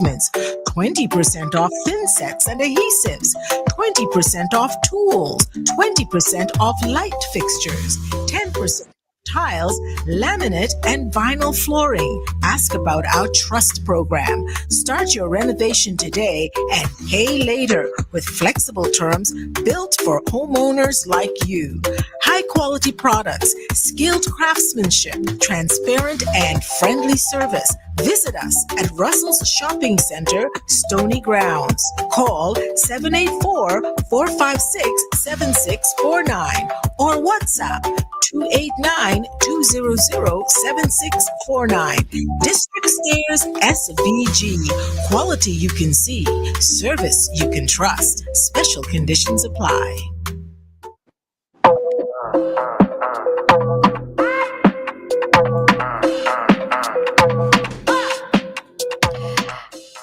20% off thin sets and adhesives, 20% off tools, 20% off light fixtures, 10% tiles, laminate, and vinyl flooring. Ask about our trust program. Start your renovation today and pay later with flexible terms built for homeowners like you. High quality products, skilled craftsmanship, transparent and friendly service. Visit us at Russell's Shopping Center, Stoney Grounds. Call 784-456-7649 or WhatsApp 289-200-7649. District Stairs SVG. Quality you can see. Service you can trust. Special conditions apply.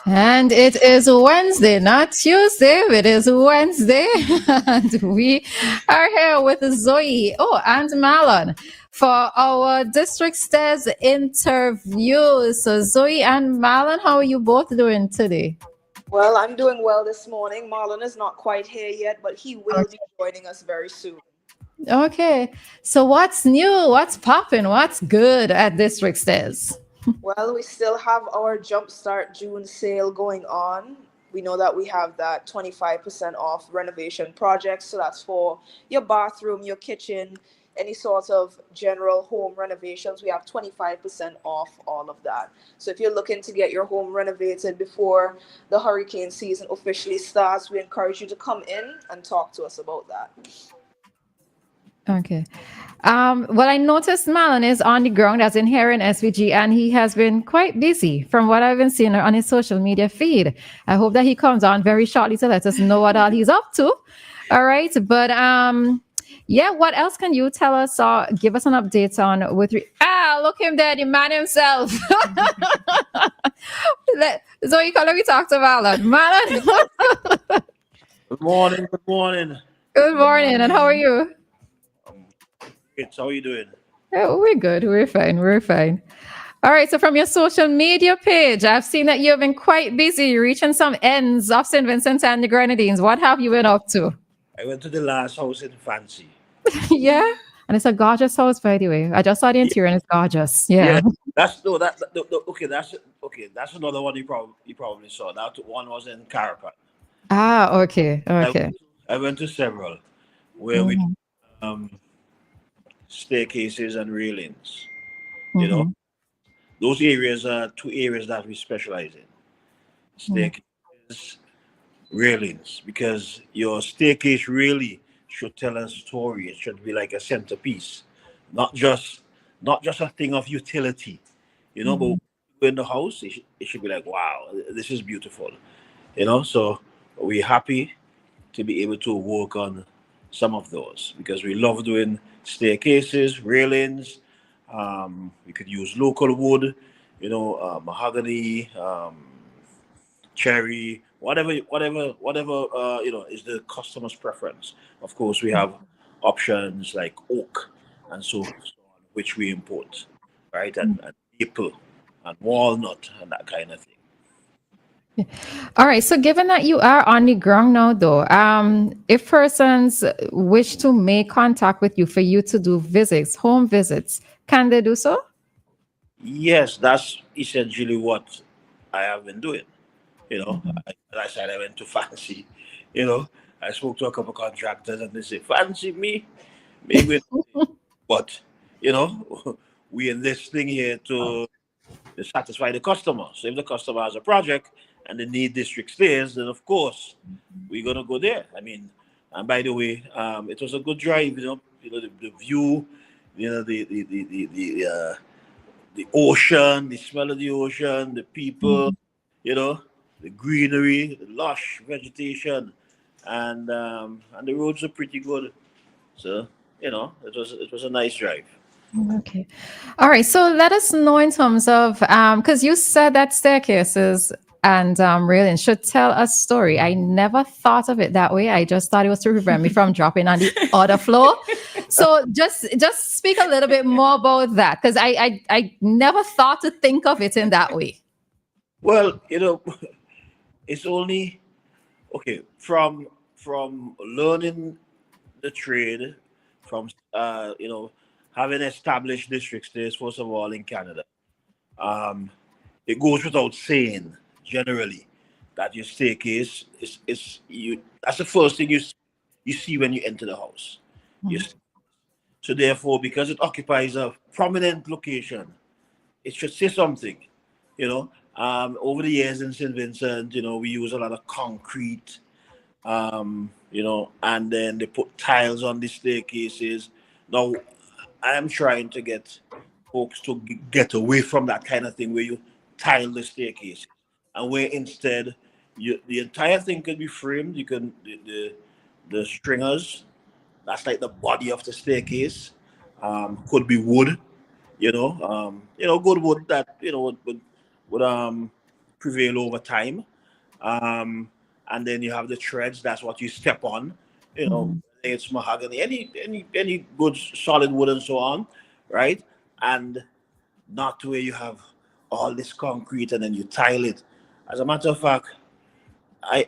And it is Wednesday, not Tuesday. It is Wednesday. And we are here with Zoe, and Marlon for our District Stairs interview. So Zoe and Marlon, how are you both doing today? Well, I'm doing well this morning. Marlon is not quite here yet, but he will be joining us very soon. Okay. So what's new? What's popping? What's good at District Stairs? Well, we still have our JUMPSTART June sale going on. We know that we have that 25% off renovation projects. So that's for your bathroom, your kitchen, any sort of general home renovations. We have 25% off all of that. So if you're looking to get your home renovated before the hurricane season officially starts, we encourage you to come in and talk to us about that. Okay. Well, I noticed Marlon is on the ground as in here in SVG, and he has been quite busy from what I've been seeing on his social media feed. I hope that he comes on very shortly to let us know what all he's up to. All right. But what else can you tell us or give us an update on look him there, the man himself. Zoe, can we talk to Marlon? Marlon. Good morning. Good morning. Good morning. And how are you? How are you doing? Oh, we're good. We're fine. We're fine. All right. So from your social media page, I've seen that you've been quite busy reaching some ends of St. Vincent and the Grenadines. What have you been up to? I went to the last house in Fancy. Yeah. And it's a gorgeous house, by the way. I just saw the interior and it's gorgeous. Yeah. That's another one you probably saw. That one was in Carapan. Ah, okay. Okay. I went to several where we staircases and railings. You know, those areas are two areas that we specialize in. Staircases, railings, because your staircase really should tell a story. It should be like a centerpiece, not just a thing of utility, but in the house, it should be like, wow, this is beautiful, so we're happy to be able to work on some of those because we love doing staircases, railings. We could use local wood, mahogany, cherry, whatever is the customer's preference. Of course, we have options like oak and so on, which we import, right? And maple and walnut and that kind of thing. All right. So given that you are on the ground now, though, if persons wish to make contact with you for you to do visits, home visits, can they do so? Yes, that's essentially what I have been doing. I said I went to Fancy. I spoke to a couple of contractors and they say, Fancy me? Maybe. But, we in this thing here to satisfy the customer. So if the customer has a project and they need District Stairs, then of course we're gonna go there. I mean, and by the way, it was a good drive. The view, the ocean, the smell of the ocean, the people, the greenery, the lush vegetation, and the roads are pretty good. So it was a nice drive. Okay. All right. So let us know in terms of because you said that staircases and railings should tell a story. I never thought of it that way. I just thought it was to prevent me from dropping on the other floor. So just speak a little bit more about that, because I never thought to think of it in that way. Well, it's only okay from learning the trade, from having established district states first of all in Canada. Um, it goes without saying generally that your staircase is you. That's the first thing you see when you enter the house. You, so therefore, because it occupies a prominent location, it should say something. Over the years in St. Vincent, we use a lot of concrete, and then they put tiles on the staircases. Now, I am trying to get folks to get away from that kind of thing where you tile the staircase, and where instead the entire thing could be framed. You can the stringers, that's like the body of the staircase, could be wood. Good wood that would prevail over time. Um, and then you have the treads. That's what you step on. It's mahogany, any good solid wood and so on, right? And not where you have all this concrete and then you tile it. As a matter of fact, I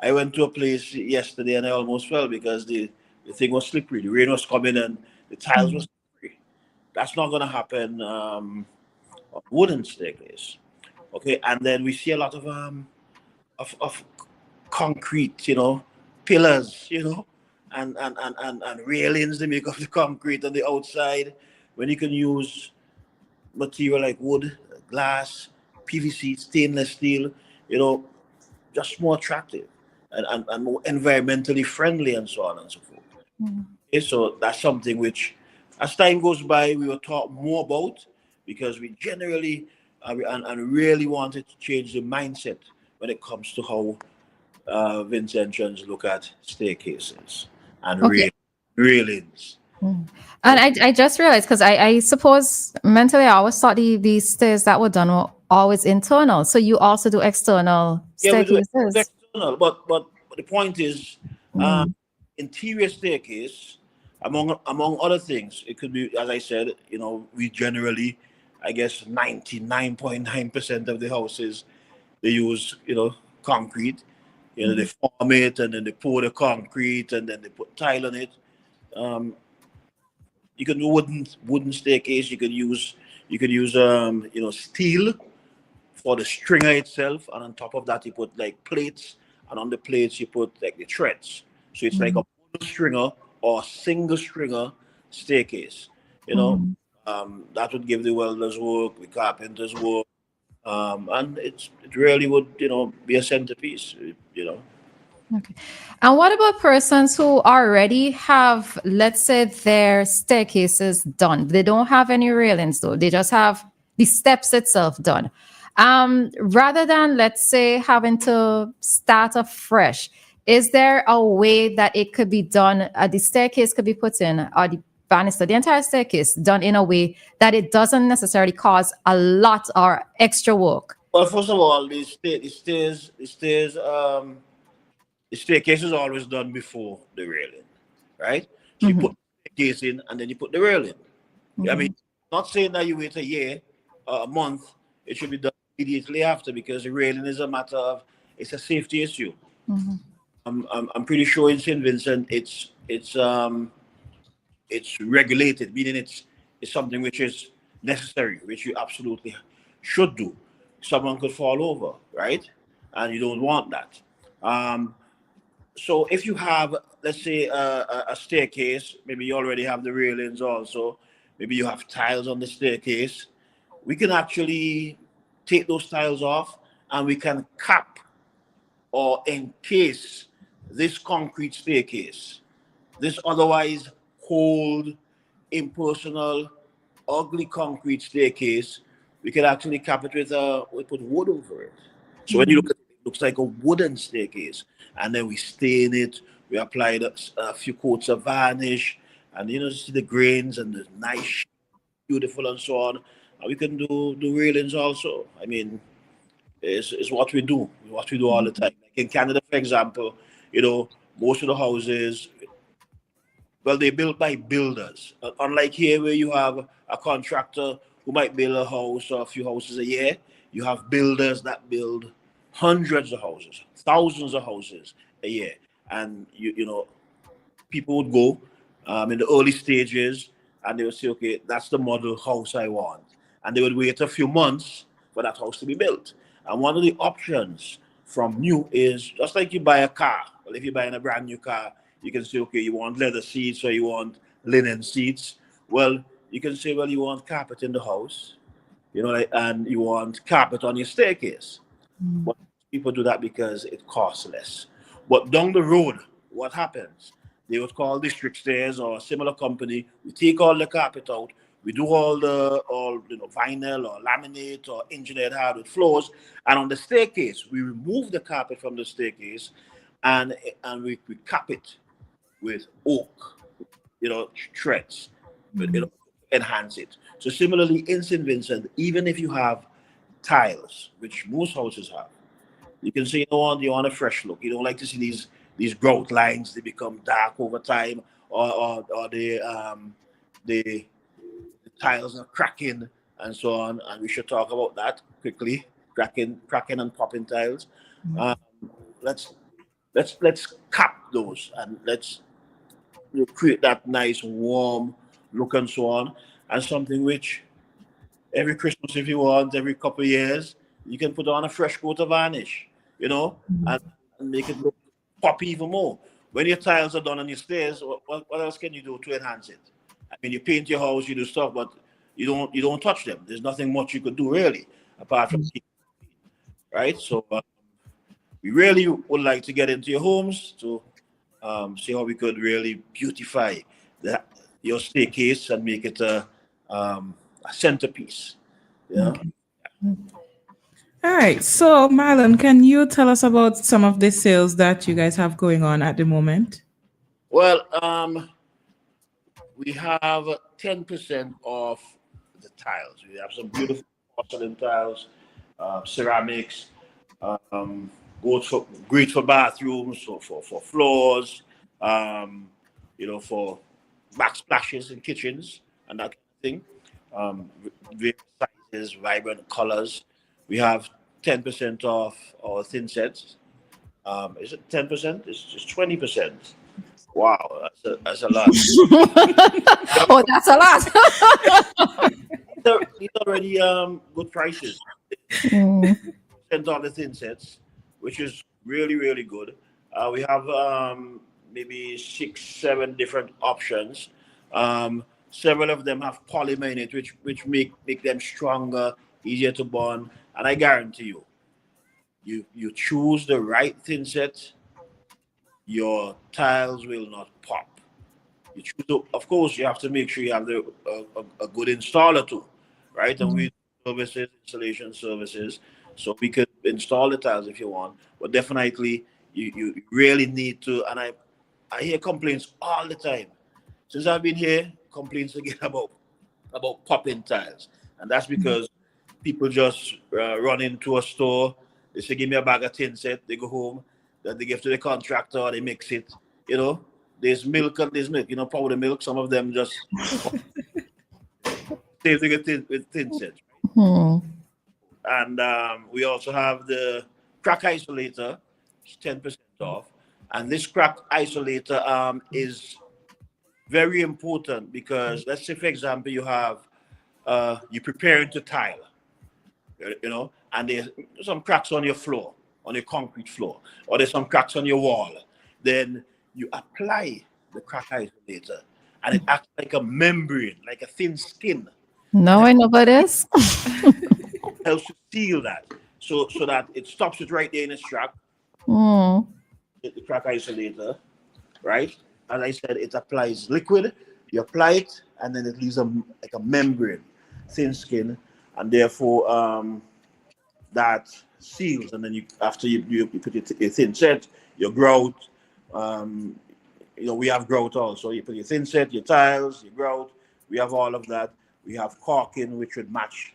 I went to a place yesterday and I almost fell because the thing was slippery. The rain was coming and the tiles were slippery. That's not going to happen on wooden staircase. Okay, and then we see a lot of concrete, pillars, and railings they make of the concrete on the outside when you can use material like wood, glass, PVC, stainless steel, you know, just more attractive and more environmentally friendly and so on and so forth. Okay, so that's something which, as time goes by, we will talk more about because we generally and really wanted to change the mindset when it comes to how Vincentians look at staircases and Okay. railings. And I just realized because I suppose mentally I always thought these stairs that were done were always internal. So you also do external Yeah, we do it staircases. external, but the point is, interior staircase, among other things, it could be, as I said, we generally, I guess, 99.9% of the houses they use, concrete. They form it and then they pour the concrete and then they put tile on it. Um, you can do wooden staircase. You could use steel for the stringer itself, and on top of that you put like plates, and on the plates you put like the treads. So it's like a stringer or single stringer staircase. That would give the welders work, the carpenters work, and it really would be a centerpiece. Okay. And what about persons who already have, let's say, their staircases done? They don't have any railings though. They just have the steps itself done. Rather than, let's say, having to start afresh, is there a way that it could be done? The staircase could be put in, or the banister, the entire staircase done in a way that it doesn't necessarily cause a lot or extra work? Well, first of all, the staircase is always done before the railing, right? So you put the staircase in and then you put the railing. I mean, not saying that you wait a year, a month. It should be done immediately after because the railing is a matter of, it's a safety issue. I'm pretty sure in St. Vincent it's regulated, meaning it's something which is necessary, which you absolutely should do. Someone could fall over, right? And you don't want that. So if you have, let's say, a staircase, maybe you already have the railings also, maybe you have tiles on the staircase, we can actually take those tiles off and we can cap or encase this concrete staircase, this otherwise cold, impersonal, ugly concrete staircase. We can actually cap it we put wood over it. So when you look at it, it looks like a wooden staircase. And then we stain it, we apply a few coats of varnish, and see the grains and the nice, beautiful and so on. And we can do railings also. I mean, it's what we do all the time. Like in Canada, for example, most of the houses, well, they're built by builders. Unlike here, where you have a contractor who might build a house or a few houses a year, You have builders that build hundreds of houses, thousands of houses a year, and you know people would go in the early stages and they would say, okay, that's the model house I want. And they would wait a few months for that house to be built. And one of the options from new is just like you buy a car. Well, if you're buying a brand new car, you can say, okay, you want leather seats or you want linen seats. Well, you can say, well, you want carpet in the house, you know, like, and you want carpet on your staircase. But people do that because it costs less. But down the road, what happens? They would call district stairs or a similar company. We take all the carpet out. We do all vinyl or laminate or engineered hardwood floors. And on the staircase, we remove the carpet from the staircase and we cap it with oak, threads, but enhance it. So similarly, in St. Vincent, even if you have tiles, which most houses have, you can say, you want a fresh look. You don't like to see these grout lines. They become dark over time, or the tiles are cracking and so on. And we should talk about that quickly. Cracking and popping tiles. Let's cap those and let's create that nice warm look and so on. And something which every Christmas, if you want, every couple of years, you can put on a fresh coat of varnish, and make it look pop even more. When your tiles are done on your stairs, what else can you do to enhance it? I mean, you paint your house, you do stuff, but you don't touch them. There's nothing much you could do really, apart from right. So we really would like to get into your homes to see how we could really beautify your staircase and make it a centerpiece. Yeah. Okay. All right. So, Marlon, can you tell us about some of the sales that you guys have going on at the moment? Well, we have 10% off the tiles. We have some beautiful porcelain tiles, ceramics, great for bathrooms, for floors, for backsplashes in kitchens and that kind of thing. Various sizes, vibrant colors. We have 10% off our thin sets. Is it 10%? It's just 20%. Wow, that's a lot. Oh, that's a lot. These are already good prices. 10% on the thin sets, which is really, really good. We have maybe 6-7 different options. Several of them have polymer in it, which make them stronger, easier to bond. And I guarantee you choose the right thin set, your tiles will not pop. Of course, you have to make sure you have a good installer too, right? And we do installation services, so we could install the tiles if you want. But definitely, you really need to. And I hear complaints all the time. Since I've been here, complaints again about popping tiles, and that's because people just run into a store. They say, "Give me a bag of tin set." They go home, then they give to the contractor. They mix it. There's milk and there's milk. Powder milk. Some of them just save with tin set. Right? And we also have the crack isolator, 10% off. And this crack isolator is very important because, let's say, for example, you're preparing to tile, and there's some cracks on your floor, on your concrete floor, or there's some cracks on your wall. Then you apply the crack isolator, and it acts like a membrane, like a thin skin. No, I know about this. Helps to seal that, so that it stops it right there in its track. The crack isolator, right? As I said, it applies liquid. You apply it, and then it leaves like a membrane, thin skin, and therefore that seals. And then after you put your thin set, your grout. We have grout also. You put your thin set, your tiles, your grout. We have all of that. We have caulking, which would match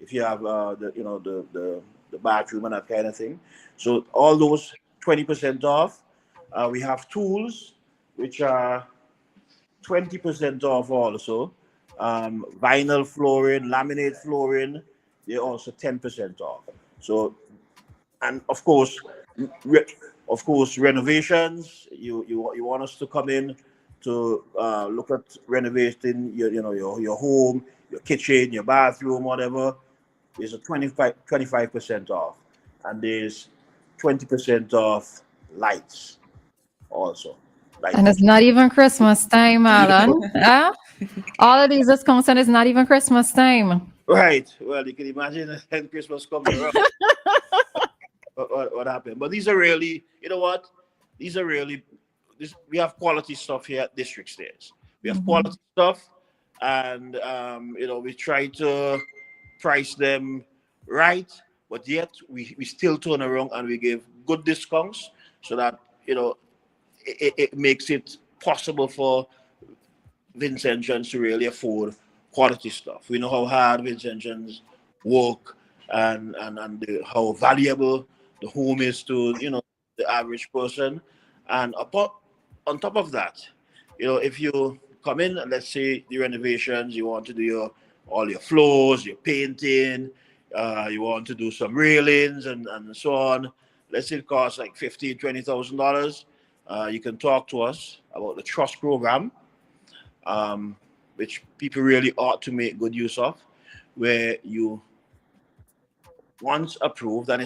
if you have the bathroom and that kind of thing. So all those 20% off. We have tools, which are 20% off also. Vinyl flooring, laminate flooring. they're also 10% off. So, and of course, re- renovations. You want us to come in to look at renovating your home, your kitchen, your bathroom, whatever. There's a 25% off, and there's 20% off lights also. Light And it's fixtures. not even Christmas time, Alan. Huh? All of these discounts and it's not even Christmas time. Right. Well, you can imagine when Christmas comes around, what happened. But these are really, you know what? These are really, we have quality stuff here at District Stairs. We have Mhm. quality stuff, and we try to price them right, but yet we still turn around and we give good discounts so that it makes it possible for Vincentians to really afford quality stuff. We know how hard Vincentians work, and how valuable the home is to the average person. And on top of that, if you come in and let's say the renovations, you want to do all your floors, your painting, you want to do some railings and so on. Let's say it costs like $15,000-$20,000. You can talk to us about the trust program, um, which people really ought to make good use of, where you once approved, and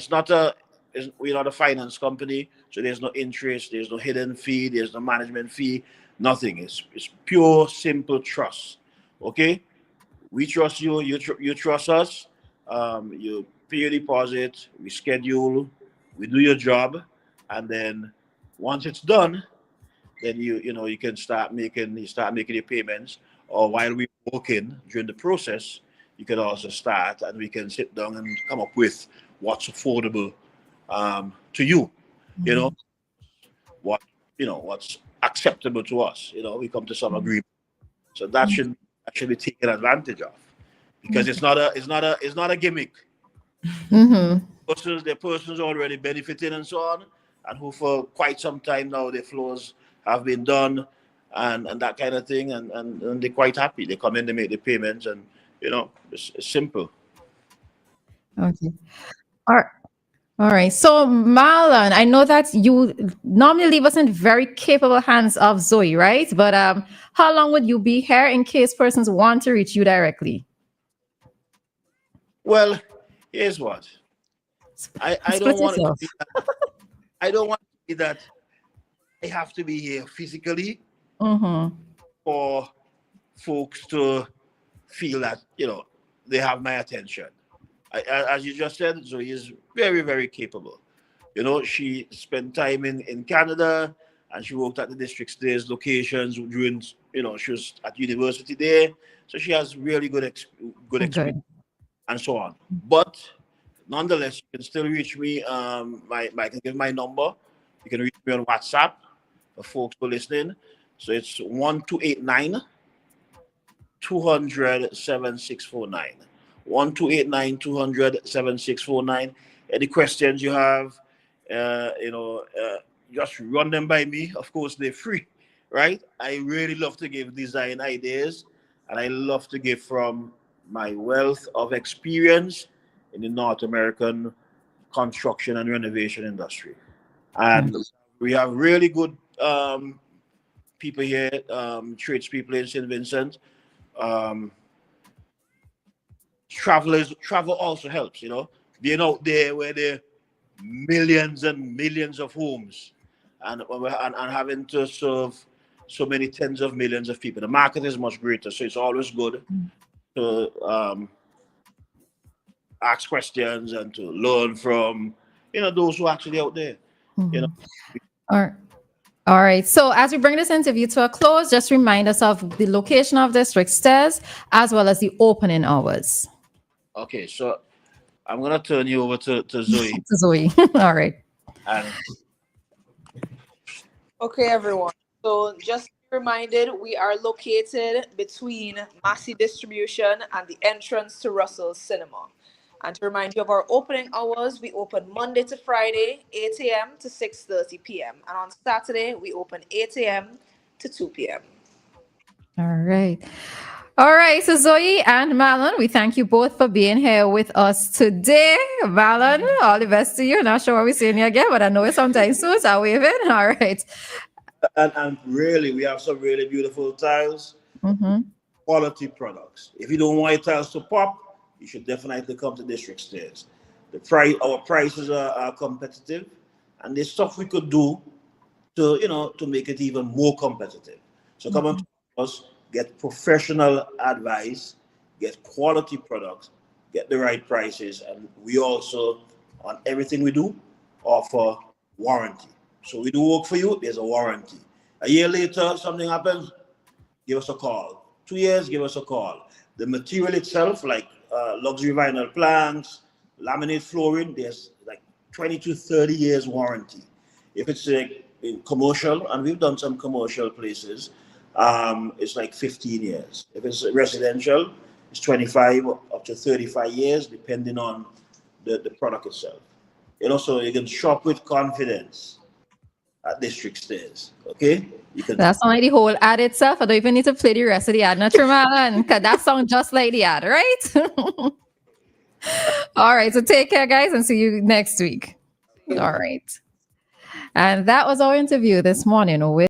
we're not a finance company, so there's no interest, there's no hidden fee, there's no management fee, nothing. It's pure, simple trust. Okay, we trust you, you trust us. You pay your deposit, we schedule, we do your job, and then once it's done, then you can start making your payments, or while we're working during the process you can also start, and we can sit down and come up with what's affordable to you, you know what what's acceptable to us. We come to some agreement, so that should be taken advantage of, because it's not a gimmick. Mm-hmm. The persons already benefiting and so on, and who for quite some time now their floors have been done, and that kind of thing, and they're quite happy. They come in, they make the payments, and it's simple. Okay. All right. All right. So, Marlon, I know that you normally leave us in very capable hands of Zoe, right? But how long would you be here in case persons want to reach you directly? Well, here's what I don't Express want it to yourself. be that, I don't want it to be that I have to be here physically Mm-hmm. for folks to feel that they have my attention. As you just said, Zoe is very, very capable. She spent time in Canada, and she worked at the district stairs locations during, she was at university there. So she has really good experience Good. and so on. But nonetheless, you can still reach me. I can give my number. You can reach me on WhatsApp for folks who are listening. So it's 1289 200 7649. 1289 200 7649. Any questions you have, just run them by me. Of course, they're free, right? I really love to give design ideas, and I love to give from my wealth of experience in the North American construction and renovation industry. And we have really good people here, tradespeople in St. Vincent. Um, Travel also helps, being out there where there are millions and millions of homes, and having to serve so many tens of millions of people. The market is much greater, so it's always good to ask questions and to learn from those who are actually out there. You know. Mhm. All right. All right. So as we bring this interview to a close, just remind us of the location of District Stairs as well as the opening hours. Okay, so I'm gonna turn you over to Zoe. To Zoe. All right. And Okay, everyone. So just be reminded, we are located between Massey Distribution and the entrance to Russell's Cinema. And to remind you of our opening hours, we open Monday to Friday, 8 a.m. to 6:30 p.m. And on Saturday, we open 8 a.m. to 2 p.m. All right. All right, so Zoe and Marlon, we thank you both for being here with us today. Marlon, all the best to you. Not sure when we're seeing you again, but I know it's sometime soon, so I'll wave in. All right. And really, we have some really beautiful tiles, Mm-hmm. quality products. If you don't want your tiles to pop, you should definitely come to District Stairs. Our prices are competitive, and there's stuff we could do to make it even more competitive. So come on to us, get professional advice, get quality products, get the right prices, and we also, on everything we do, offer warranty. So we do work for you, there's a warranty. A year later, something happens, give us a call. 2 years, give us a call. The material itself, like luxury vinyl planks, laminate flooring, there's like 20 to 30 years warranty. If it's in commercial, and we've done some commercial places, it's like 15 years. If it's residential, it's 25 up to 35 years, depending on the product itself. So you can shop with confidence at District Stairs. Okay? You can. That's not like the whole ad itself. I don't even need to play the rest of the ad, not true, Marlon, because that sounds just like the ad, right? All right, so take care, guys, and see you next week. All right. And that was our interview this morning with